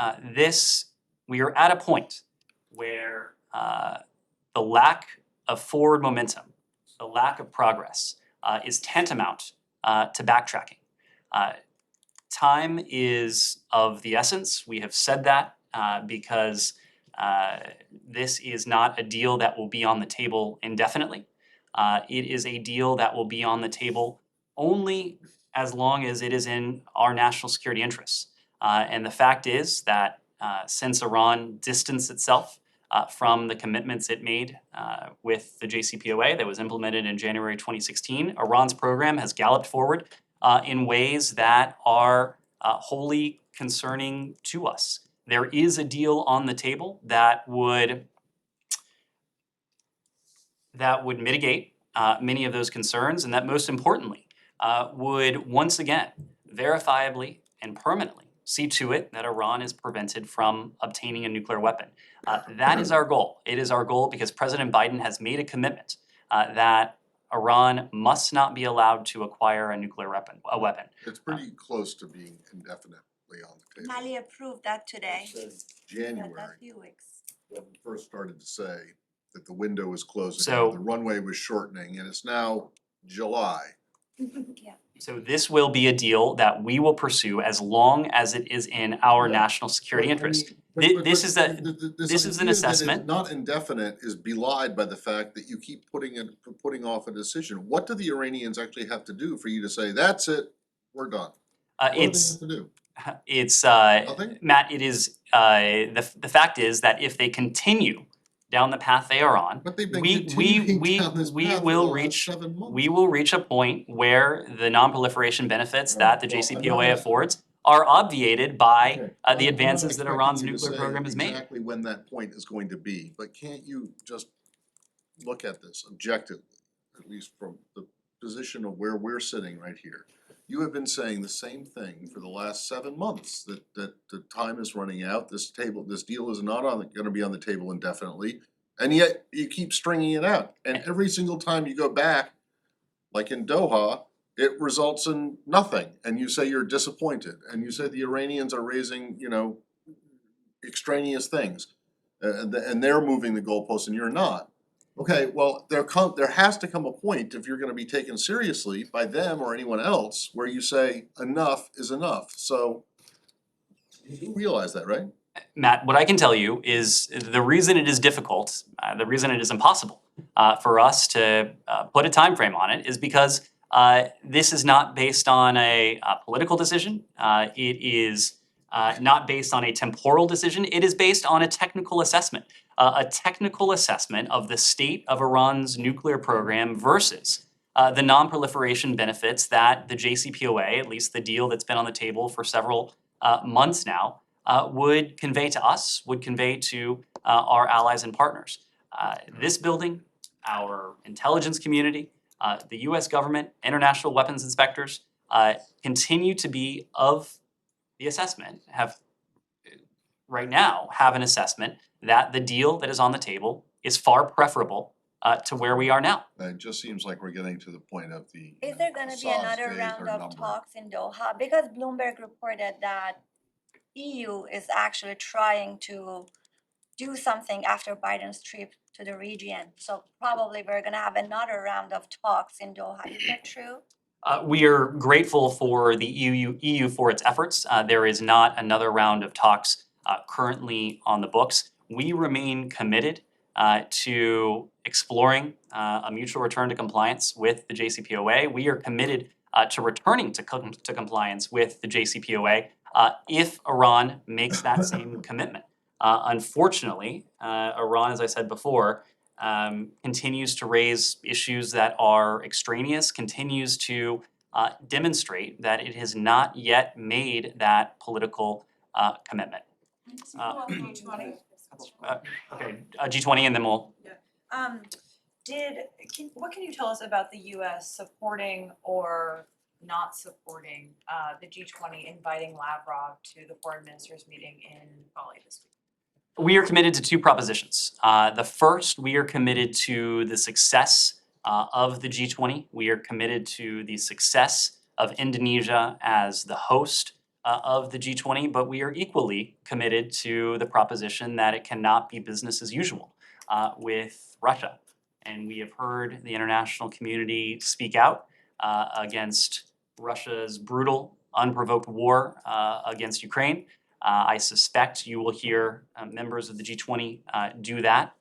we are at a point where the lack of forward momentum, the lack of progress, is tantamount to backtracking. Time is of the essence. We have said that because this is not a deal that will be on the table indefinitely. It is a deal that will be on the table only as long as it is in our national security interests. And the fact is that since Iran distanced itself from the commitments it made with the JCPOA that was implemented in January 2016, Iran's program has galloped forward in ways that are wholly concerning to us. There is a deal on the table that would mitigate many of those concerns, and that most importantly would once again verifiably and permanently see to it that Iran is prevented from obtaining a nuclear weapon. That is our goal. It is our goal because President Biden has made a commitment that Iran must not be allowed to acquire a nuclear weapon. It's pretty close to being indefinitely on the table. Mali approved that today. It said Yeah, January, that few weeks. when we first started to say that the window was closing, So- the runway was shortening, and it's now July. Yeah. So this will be a deal that we will pursue as long as it is in our national security interest. This is an assessment. Not indefinite is belied by the fact that you keep putting off a decision. What do the Iranians actually have to do for you to say, that's it, we're done? What do they It's have to do? It's Matt, it is the fact is that if they continue down the path they are on, But they've been we continuing down this path for the will last reach 7 months. we will reach a point where the non-proliferation benefits that the Well, I'm JCPOA not- affords are obviated by Okay. the I'm not advances that expecting Iran's you to nuclear say program has made. Exactly when that point is going to be, but can't you just look at this objectively, at least from the position of where we're sitting right here? You have been saying the same thing for the last 7 months, that the time is running out, this deal is not gonna be on the table indefinitely, and yet you keep stringing it out. And every single time you go back, like in Doha, it results in nothing, and you say you're disappointed, and you say the Iranians are raising, extraneous things. And they're moving the goalposts and you're not. Okay, well, there has to come a point, if you're gonna be taken seriously by them or anyone else, where you say enough is enough, so you realize that, right? Matt, what I can tell you is the reason it is difficult, the reason it is impossible for us to put a time frame on it is because this is not based on a political decision. It is not based on a temporal decision. It is based on a technical assessment. A technical assessment of the state of Iran's nuclear program versus the non-proliferation benefits that the JCPOA, at least the deal that's been on the table for several months now, would convey to us, would convey to our allies and partners. This building, our intelligence community, the US government, international weapons inspectors continue to be of the assessment, right now have an assessment that the deal that is on the table is far preferable to where we are now. It just seems like we're getting to the point of the, Is there gonna be Assad's another days round are of numbered. talks in Doha? Because Bloomberg reported that EU is actually trying to do something after Biden's trip to the region. So probably we're gonna have another round of talks in Doha. Is that true? We are grateful for the EU for its efforts. There is not another round of talks currently on the books. We remain committed to exploring a mutual return to compliance with the JCPOA. We are committed to returning to compliance with the JCPOA if Iran makes that same commitment. Unfortunately, Iran, as I said before, continues to raise issues that are extraneous, continues to demonstrate that it has not yet made that political commitment. Okay, G20 and then we'll, What can you tell us about the US supporting or not supporting the G20 inviting Lavrov to the foreign ministers meeting in Bali this week? we are committed to two propositions. The first, we are committed to the success of the G20. We are committed to the success of Indonesia as the host of the G20, but we are equally committed to the proposition that it cannot be business as usual with Russia. And we have heard the international community speak out against Russia's brutal, unprovoked war against Ukraine. I suspect you will hear members of the G20 do that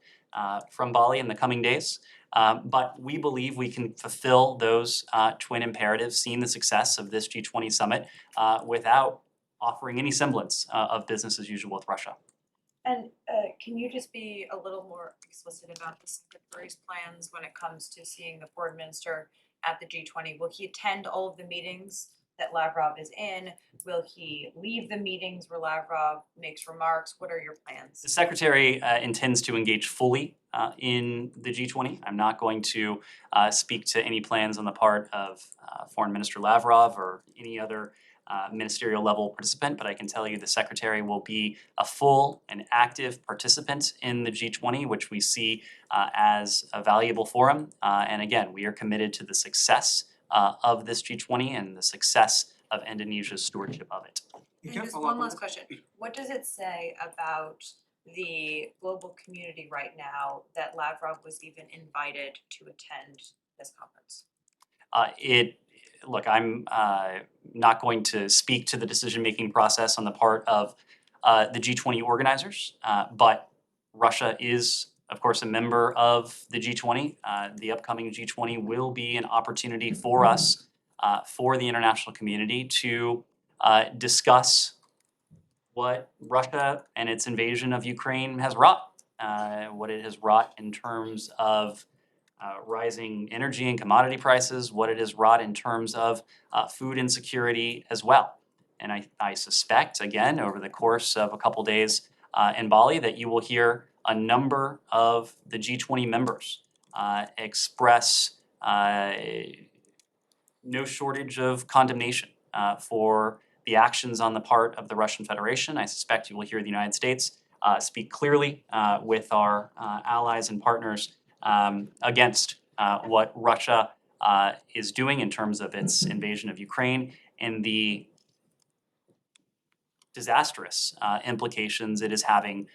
from Bali in the coming days. But we believe we can fulfill those twin imperatives, seeing the success of this G20 summit without offering any semblance of business as usual with Russia. And can you just be a little more explicit about the Secretary's plans when it comes to seeing the foreign minister at the G20? Will he attend all of the meetings that Lavrov is in? Will he leave the meetings where Lavrov makes remarks? What are your plans? The Secretary intends to engage fully in the G20. I'm not going to speak to any plans on the part of Foreign Minister Lavrov or any other ministerial level participant, but I can tell you the Secretary will be a full and active participant in the G20, which we see as a valuable forum. And again, we are committed to the success of this G20 and the success of Indonesia's stewardship of it. And just one last question. What does it say about the global community right now that Lavrov was even invited to attend this conference? Look, I'm not going to speak to the decision-making process on the part of the G20 organizers, but Russia is, of course, a member of the G20. The upcoming G20 will be an opportunity for us, for the international community, to discuss what Russia and its invasion of Ukraine has wrought, what it has wrought in terms of rising energy and commodity prices, what it has wrought in terms of food insecurity as well. And I suspect, again, over the course of a couple days in Bali, that you will hear a number of the G20 members express no shortage of condemnation for the actions on the part of the Russian Federation. I suspect you will hear the United States speak clearly with our allies and partners against what Russia is doing in terms of its invasion of Ukraine and the disastrous implications it is having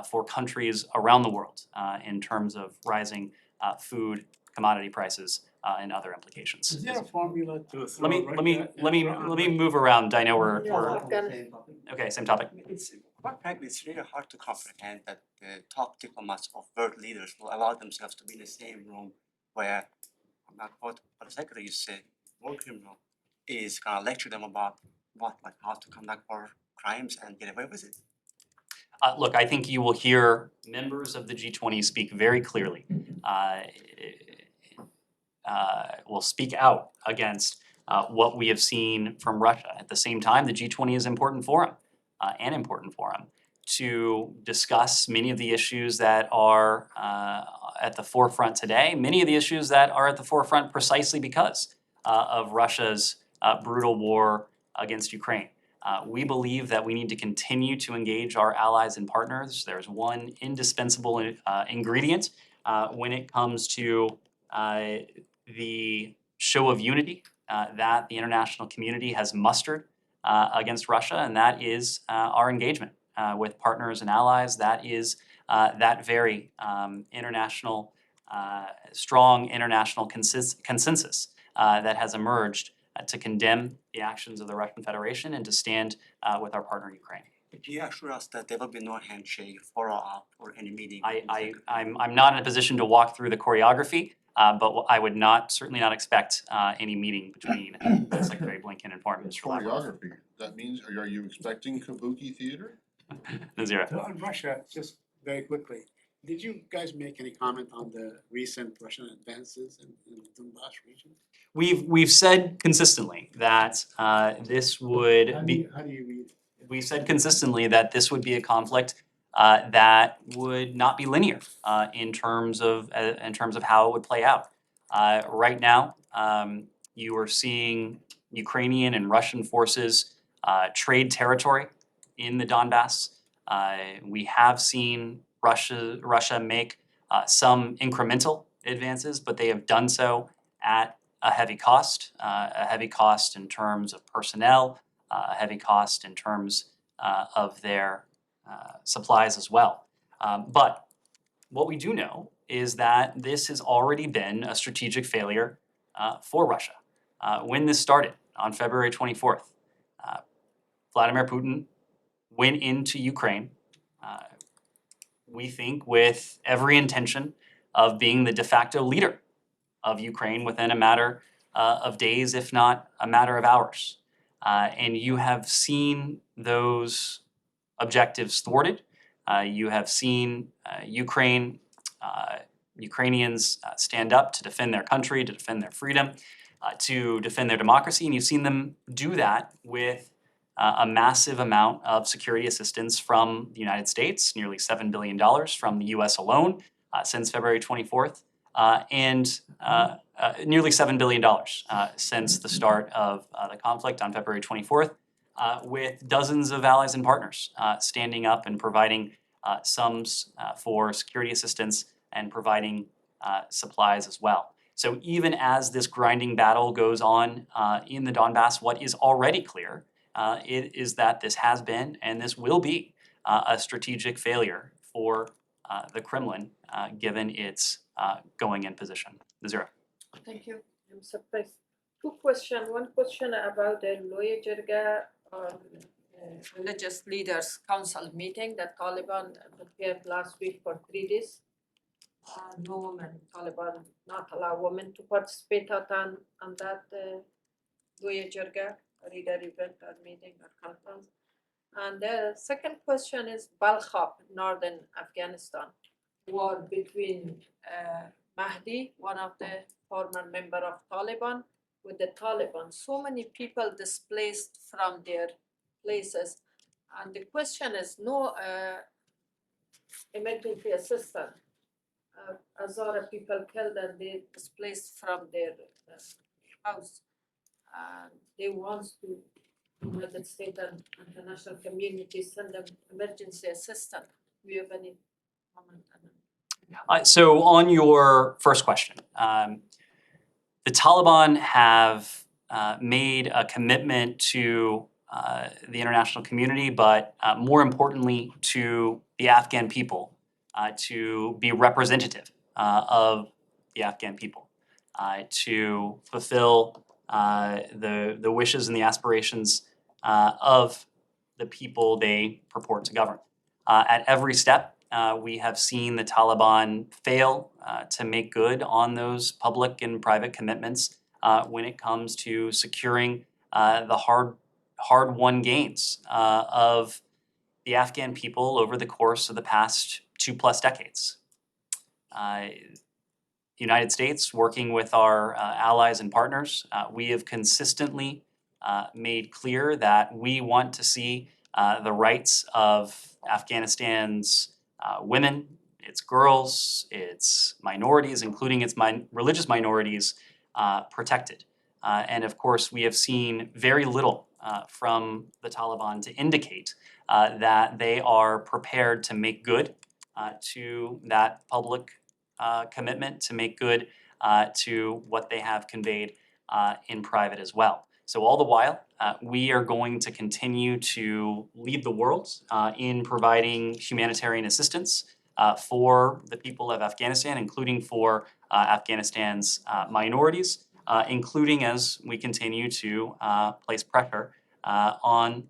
for countries around the world in terms of rising food, commodity prices, and other implications. Is there a formula to throw Let me move around. I know we're okay. Same topic. It's quite frankly, it's really hard to comprehend that the top diplomats of world leaders will allow themselves to be in the same room where, I'm not quote, but the secretary said, war criminal is gonna lecture them about what, like how to conduct war crimes and get away with it. Look, I think you will hear members of the G20 speak very clearly. Will speak out against what we have seen from Russia. At the same time, the G20 is an important forum to discuss many of the issues that are at the forefront today, many of the issues that are at the forefront precisely because of Russia's brutal war against Ukraine. We believe that we need to continue to engage our allies and partners. There's one indispensable ingredient when it comes to the show of unity that the international community has mustered against Russia, and that is our engagement with partners and allies. That is that very strong international consensus that has emerged to condemn the actions of the Russian Federation and to stand with our partner Ukraine. Can you assure us that there will be no handshake, follow-up, or any meeting? I'm not in a position to walk through the choreography, but I would certainly not expect any meeting between Secretary Blinken and Foreign Minister Lavrov. Choreography, that means, are you expecting kabuki theater? Nazira. So on Russia, just very quickly, did you guys make any comment on the recent Russian advances in the Donbass region? We've said consistently that this would be. How do you read it? We've said consistently that this would be a conflict that would not be linear in terms of how it would play out. Right now, you are seeing Ukrainian and Russian forces trade territory in the Donbass. We have seen Russia make some incremental advances, but they have done so at a heavy cost in terms of personnel, a heavy cost in terms of their supplies as well. But what we do know is that this has already been a strategic failure for Russia. When this started on February 24th, Vladimir Putin went into Ukraine, we think with every intention of being the de facto leader of Ukraine within a matter of days, if not a matter of hours. And you have seen those objectives thwarted. You have seen Ukrainians stand up to defend their country, to defend their freedom, to defend their democracy, and you've seen them do that with a massive amount of security assistance from the United States, nearly $7 billion from the US alone since February 24th, and nearly $7 billion since the start of the conflict on February 24th, with dozens of allies and partners standing up and providing sums for security assistance and providing supplies as well. So even as this grinding battle goes on in the Donbass, what is already clear is that this has been and this will be a strategic failure for the Kremlin, given its going in position. Nazira. Thank you. I'm surprised. Two questions. One question about the Loya Jirga religious leaders council meeting that Taliban prepared last week for 3 days. No women, Taliban not allow women to participate on that Loya Jirga leader event or meeting or conference. And the second question is Balkhab, northern Afghanistan, war between Mahdi, one of the former member of Taliban, with the Taliban. So many people displaced from their places. And the question is no emergency assistance. Hazara people killed and they displaced from their house. They want to United States and international community send them emergency assistance. Do you have any comment on that? So on your first question, the Taliban have made a commitment to the international community, but more importantly to the Afghan people, to be representative of the Afghan people, to fulfill the wishes and the aspirations of the people they purport to govern. At every step, we have seen the Taliban fail to make good on those public and private commitments when it comes to securing the hard-won gains of the Afghan people over the course of the past 2+ decades. The United States, working with our allies and partners, we have consistently made clear that we want to see the rights of Afghanistan's women, its girls, its minorities, including its religious minorities, protected. And of course, we have seen very little from the Taliban to indicate that they are prepared to make good to that public commitment, to make good to what they have conveyed in private as well. So all the while, we are going to continue to lead the world in providing humanitarian assistance for the people of Afghanistan, including for Afghanistan's minorities, including as we continue to place pressure on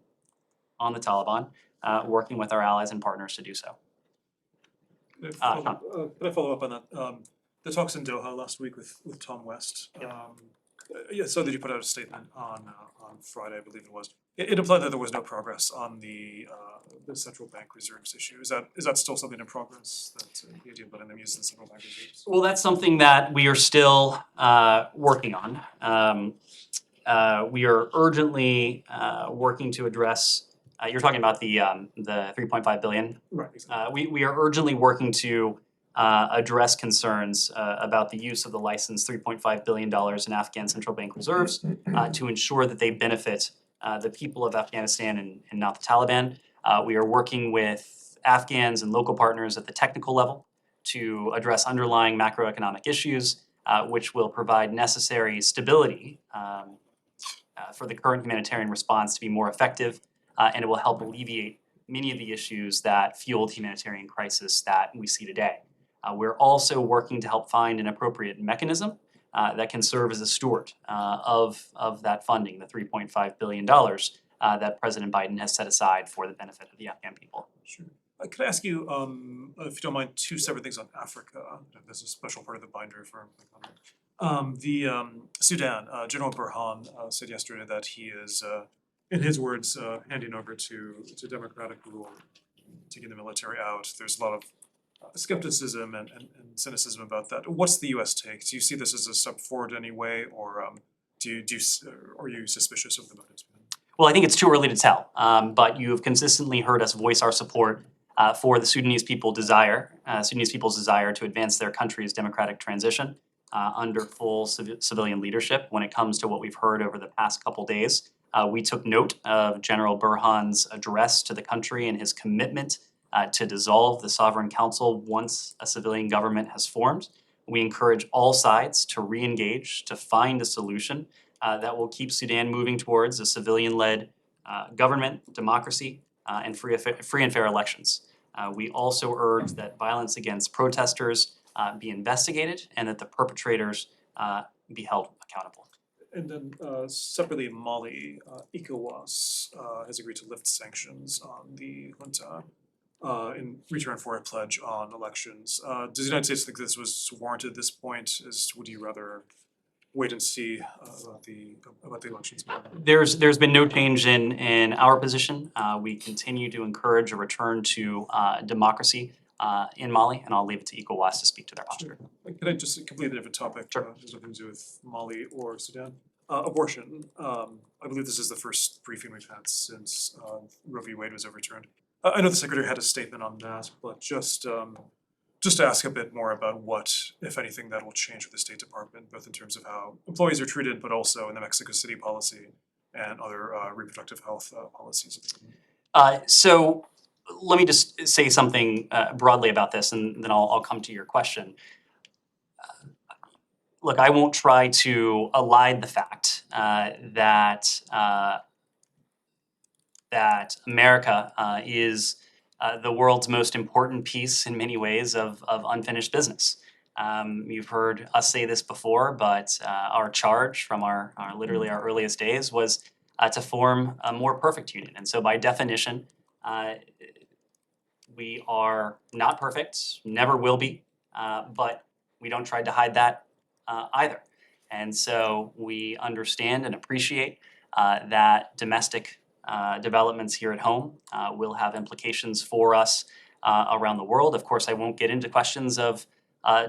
the Taliban, working with our allies and partners to do so. Could I follow up on that? The talks in Doha last week with Tom West. Yeah, so that you put out a statement on Friday, I believe it was. It implied that there was no progress on the central bank reserves issue. Is that still something in progress? That the idea of letting them use the central bank reserves? Well, that's something that we are still working on. We are urgently working to address. You're talking about the 3.5 billion. Right. Exactly. We are urgently working to address concerns about the use of the licensed $3.5 billion in Afghan central bank reserves to ensure that they benefit the people of Afghanistan and not the Taliban. We are working with Afghans and local partners at the technical level to address underlying macroeconomic issues, which will provide necessary stability for the current humanitarian response to be more effective, and it will help alleviate many of the issues that fueled the humanitarian crisis that we see today. We're also working to help find an appropriate mechanism that can serve as a steward of that funding, the $3.5 billion that President Biden has set aside for the benefit of the Afghan people. Sure. Could I ask you, if you don't mind, two separate things on Africa? There's a special part of the binder for my comment. Sudan, General Burhan said yesterday that he is, in his words, handing over to democratic rule, taking the military out. There's a lot of skepticism and cynicism about that. What's the US take? Do you see this as a step forward anyway, or are you suspicious of the motives? Well, I think it's too early to tell, but you have consistently heard us voice our support for the Sudanese people's desire to advance their country's democratic transition under full civilian leadership. When it comes to what we've heard over the past couple days, we took note of General Burhan's address to the country and his commitment to dissolve the Sovereign Council once a civilian government has formed. We encourage all sides to re-engage, to find a solution that will keep Sudan moving towards a civilian-led government, democracy, and free and fair elections. We also urge that violence against protesters be investigated and that the perpetrators be held accountable. And then separately in Mali, ECOWAS has agreed to lift sanctions on the junta in return for a pledge on elections. Does the United States think this was warranted at this point? Would you rather wait and see about the elections? There's been no change in our position. We continue to encourage a return to democracy in Mali, and I'll leave it to ECOWAS to speak to their posture. Could I just complete a different topic? Sure. Has nothing to do with Mali or Sudan. Abortion. I believe this is the first briefing we've had since Roe v. Wade was overturned. I know the Secretary had a statement on that, but just to ask a bit more about what, if anything, that will change with the State Department, both in terms of how employees are treated, but also in the Mexico City policy and other reproductive health policies. So let me just say something broadly about this, and then I'll come to your question. Look, I won't try to elide the fact that that America is the world's most important piece in many ways of unfinished business. You've heard us say this before, but our charge from our literally our earliest days was to form a more perfect union. And so by definition, we are not perfect, never will be, but we don't try to hide that either. And so we understand and appreciate that domestic developments here at home will have implications for us around the world. Of course, I won't get into questions of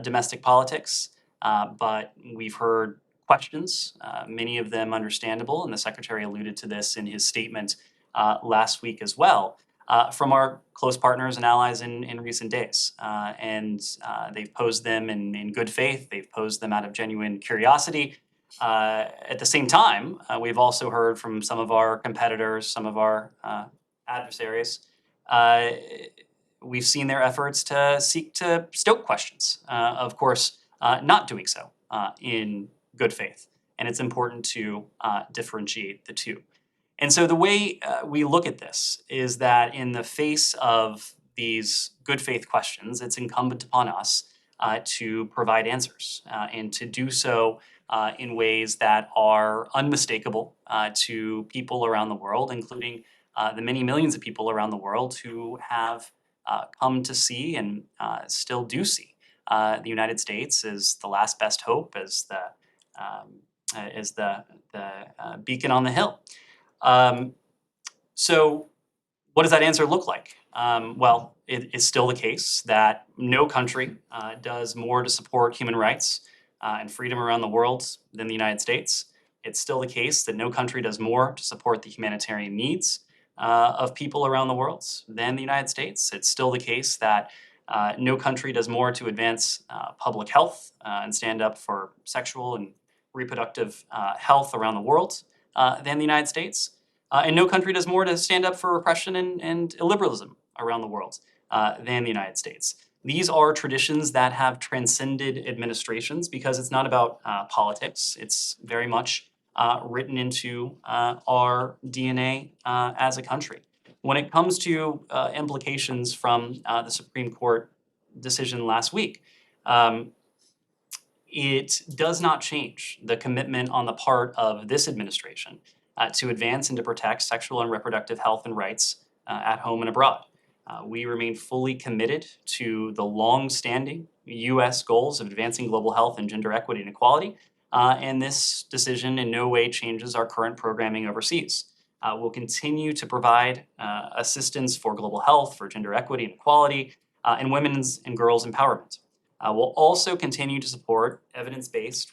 domestic politics, but we've heard questions, many of them understandable, and the Secretary alluded to this in his statement last week as well, from our close partners and allies in recent days. And they've posed them in good faith, they've posed them out of genuine curiosity. At the same time, we've also heard from some of our competitors, some of our adversaries, we've seen their efforts to seek to stoke questions, of course, not doing so in good faith. And it's important to differentiate the two. And so the way we look at this is that in the face of these good faith questions, it's incumbent upon us to provide answers and to do so in ways that are unmistakable to people around the world, including the many millions of people around the world who have come to see and still do see the United States as the last best hope, as the beacon on the hill. So what does that answer look like? Well, it is still the case that no country does more to support human rights and freedom around the world than the United States. It's still the case that no country does more to support the humanitarian needs of people around the world than the United States. It's still the case that no country does more to advance public health and stand up for sexual and reproductive health around the world than the United States. And no country does more to stand up for repression and illiberalism around the world than the United States. These are traditions that have transcended administrations because it's not about politics. It's very much written into our DNA as a country. When it comes to implications from the Supreme Court decision last week, it does not change the commitment on the part of this administration to advance and to protect sexual and reproductive health and rights at home and abroad. We remain fully committed to the long-standing U.S. goals of advancing global health and gender equity and equality, and this decision in no way changes our current programming overseas. We'll continue to provide assistance for global health, for gender equity and equality, and women's and girls' empowerment. We'll also continue to support evidence-based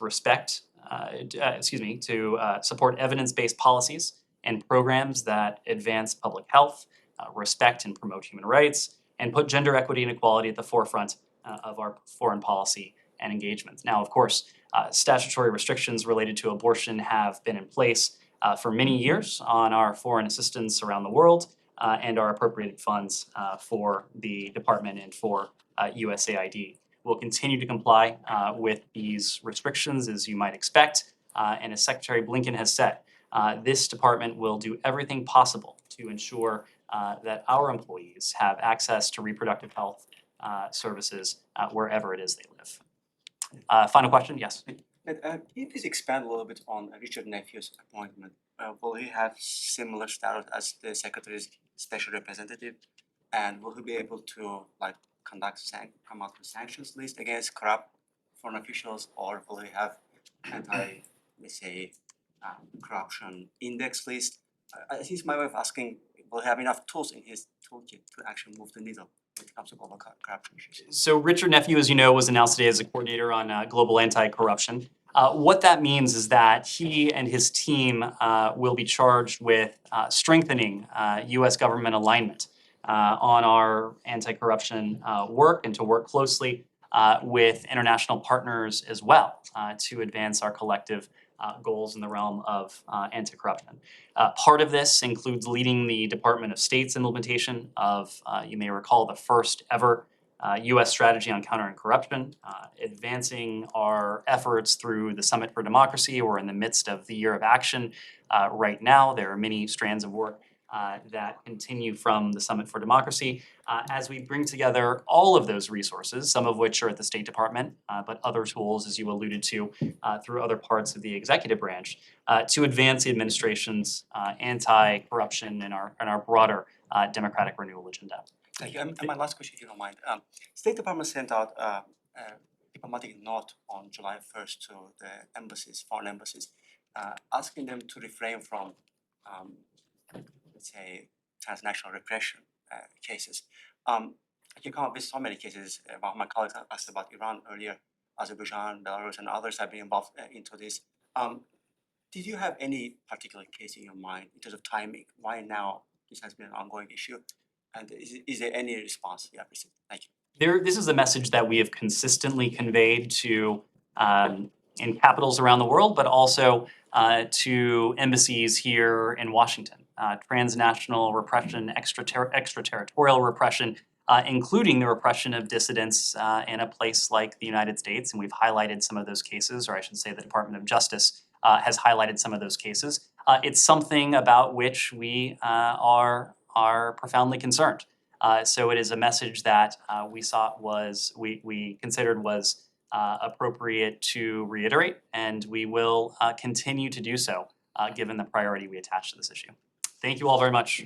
support evidence-based policies and programs that advance public health, respect and promote human rights, and put gender equity and equality at the forefront of our foreign policy and engagements. Now, of course, statutory restrictions related to abortion have been in place for many years on our foreign assistance around the world and our appropriated funds for the department and for USAID. We'll continue to comply with these restrictions, as you might expect, and as Secretary Blinken has said, this department will do everything possible to ensure that our employees have access to reproductive health services wherever it is they live. Final question? Yes. Can you please expand a little bit on Richard Nephew's appointment? Will he have similar status as the Secretary's special representative? And will he be able to come out with sanctions list against corrupt foreign officials, or will he have corruption index list? I think it's my way of asking, will he have enough tools in his toolkit to actually move the needle when it comes to global corruption issues? So Richard Nephew, as you know, was announced today as a coordinator on global anti-corruption. What that means is that he and his team will be charged with strengthening U.S. government alignment on our anti-corruption work and to work closely with international partners as well to advance our collective goals in the realm of anti-corruption. Part of this includes leading the Department of State's implementation of, you may recall, the first ever U.S. strategy on countering corruption, advancing our efforts through the Summit for Democracy. We're in the midst of the Year of Action right now. There are many strands of work that continue from the Summit for Democracy as we bring together all of those resources, some of which are at the State Department, but other tools, as you alluded to, through other parts of the executive branch, to advance the administration's anti-corruption and our broader democratic renewal agenda. Thank you. And my last question, if you don't mind. State Department sent out a diplomatic note on July 1st to the embassies, foreign embassies, asking them to refrain from, let's say, transnational repression cases. I can come up with so many cases. One of my colleagues asked about Iran earlier, Azerbaijan, Belarus, and others have been involved into this. Did you have any particular case in your mind in terms of timing? Why now? This has been an ongoing issue. And is there any response you have received? Thank you. This is a message that we have consistently conveyed to in capitals around the world, but also to embassies here in Washington. Transnational repression, extraterritorial repression, including the repression of dissidents in a place like the United States, and we've highlighted some of those cases, or I should say the Department of Justice has highlighted some of those cases. It's something about which we are profoundly concerned. So it is a message that we considered was appropriate to reiterate, and we will continue to do so given the priority we attach to this issue. Thank you all very much.